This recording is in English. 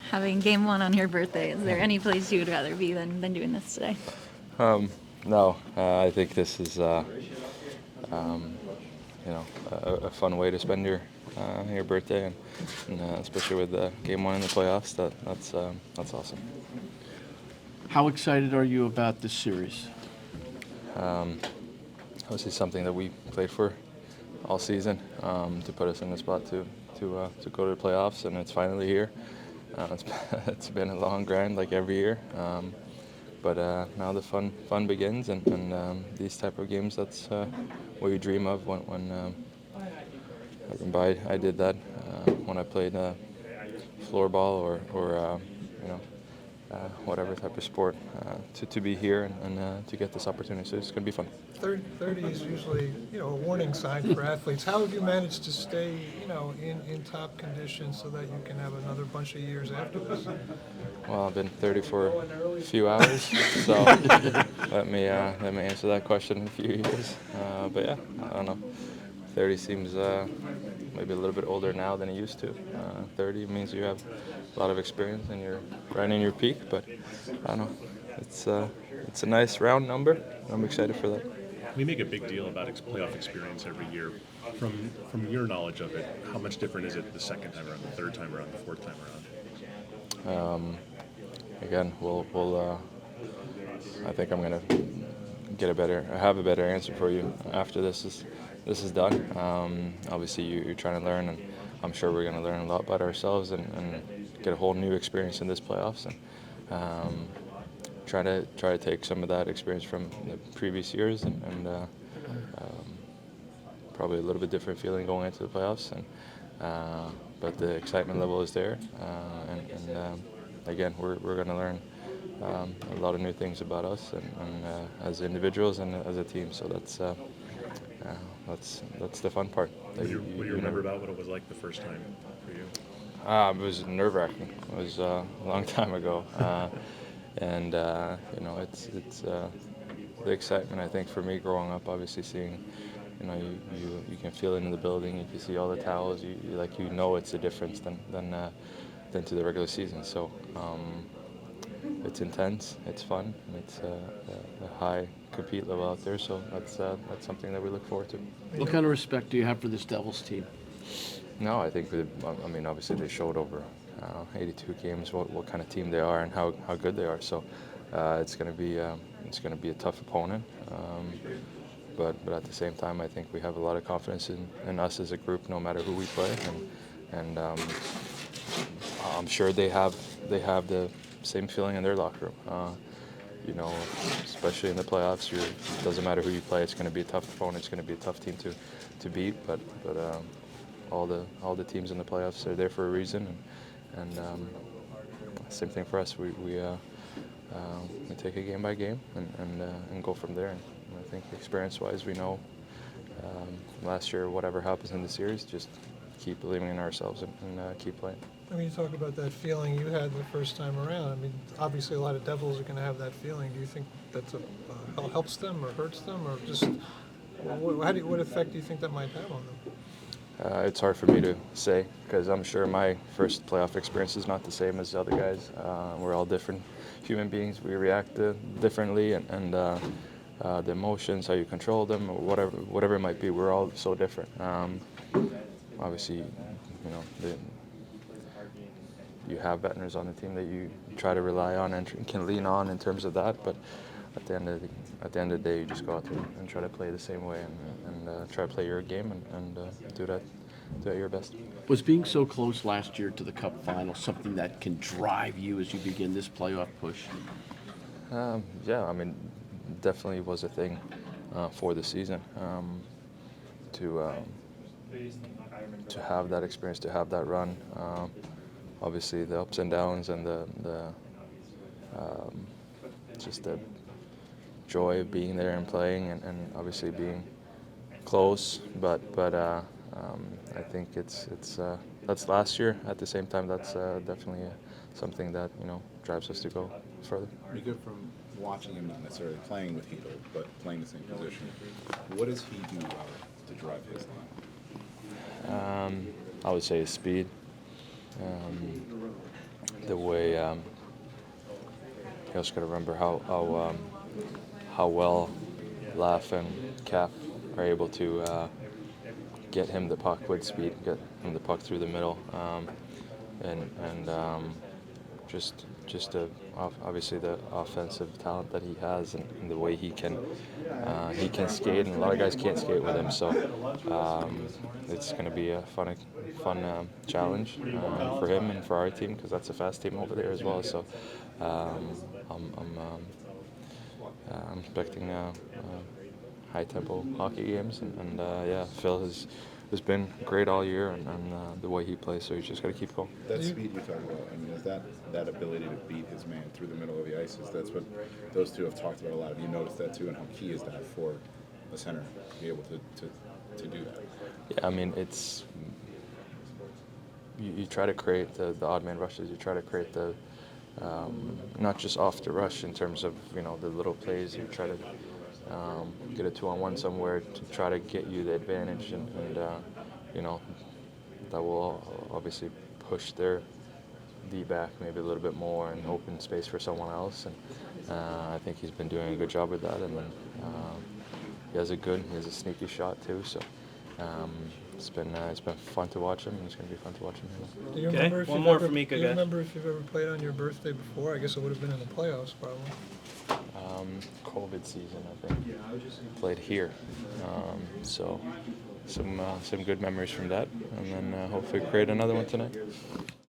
having game one on your birthday. Is there any place you would rather be than doing this today? No, I think this is a fun way to spend your birthday, and especially with game one in the playoffs. That's awesome. How excited are you about this series? Obviously, something that we played for all season to put us in the spot to go to the playoffs, and it's finally here. It's been a long grind, like every year, but now the fun begins, and these type of games, that's what you dream of when I remember I did that when I played floor ball or whatever type of sport, to be here and to get this opportunity. So it's going to be fun. 30 is usually, a warning sign for athletes. How have you managed to stay, in top condition so that you can have another bunch of years after this? Well, I've been 30 for a few hours, so let me answer that question in a few years. But yeah, I don't know. 30 seems maybe a little bit older now than it used to. 30 means you have a lot of experience and you're right in your peak. But I don't know. It's a nice round number. I'm excited for that. We make a big deal about playoff experience every year. From your knowledge of it, how much different is it the second time around, the third time around, the fourth time around? Again, I think I'm gonna have a better answer for you after this is done. Obviously, you're trying to learn, and I'm sure we're gonna learn a lot about ourselves and get a whole new experience in this playoffs, and try to take some of that experience from the previous years, and probably a little bit different feeling going into the playoffs, but the excitement level is there, and again, we're going to learn a lot of new things about us and as individuals and as a team. So that's the fun part. What do you remember about what it was like the first time for you? It was nerve-wracking. It was a long time ago, and it's the excitement. I think for me growing up, obviously seeing, you can feel it in the building. You can see all the towels. You it's a difference than to the regular season. So it's intense. It's fun. And it's a high compete level out there. So that's something that we look forward to. What kind of respect do you have for this Devils team? No, I think obviously they showed over 82 games what kind of team they are and how good they are. So it's going to be a tough opponent. But at the same time, I think we have a lot of confidence in us as a group, no matter who we play, and I'm sure they have the same feeling in their locker room. Especially in the playoffs, it doesn't matter who you play; it's going to be a tough opponent. It's going to be a tough team to beat. But all the teams in the playoffs are there for a reason, and same thing for us. We take it game by game and go from there. And I think experience-wise, we know last year, whatever happens in the series, just keep believing in ourselves and keep playing. You talk about that feeling you had the first time around. Obviously a lot of Devils are going to have that feeling. Do you think that helps them or hurts them, or just what effect do you think that might have on them? It's hard for me to say because I'm sure my first playoff experience is not the same as the other guys. We're all different human beings. We react differently, and the emotions, how you control them, or whatever it might be, we're all so different. Obviously, you have veterans on the team that you try to rely on and can lean on in terms of that, but at the end of the day, you just go out there and try to play the same way and try to play your game and do that at your best. Was being so close last year to the Cup final something that can drive you as you begin this playoff push? Yeah, definitely was a thing for the season to have that experience, to have that run. Obviously, the ups and downs and the just the joy of being there and playing, and obviously being close. But I think that's last year. At the same time, that's definitely something that drives us to go further. Mika, from watching him, not necessarily playing with Hedo, but playing the same position, what does he do to drive his line? I would say his speed. the way you also got to remember how well Laugh and Cap are able to get him the puck with speed, get him the puck through the middle, and obviously the offensive talent that he has and the way he can skate, and a lot of guys can't skate with him. So it's going to be a fun challenge for him and for our team, because that's a fast team over there as well. So I'm expecting high tempo hockey games, and yeah, Phil has been great all year, and the way he plays. So he's just got to keep going. That speed you talk about, I mean, is that ability to beat his man through the middle of the ice? That's what those two have talked about a lot. Have you noticed that too, and how key is that for a center to be able to do that? Yeah, I mean, it's you try to create the odd man rushes. You try to create the not just off the rush in terms of the little plays. You try to get a 2-on-1 somewhere to try to get you the advantage, and that will obviously push their D back maybe a little bit more and open space for someone else. And I think he's been doing a good job with that. And then he has a sneaky shot too. So it's been fun to watch him, and it's going to be fun to watch him. Do you Okay, remember if one you've more ever, for Mika, do you guys. remember if you've ever played on your birthday before? I guess it would have been in the playoffs, probably. COVID season, I think. Played here, so some good memories from that, and then hopefully create another one tonight.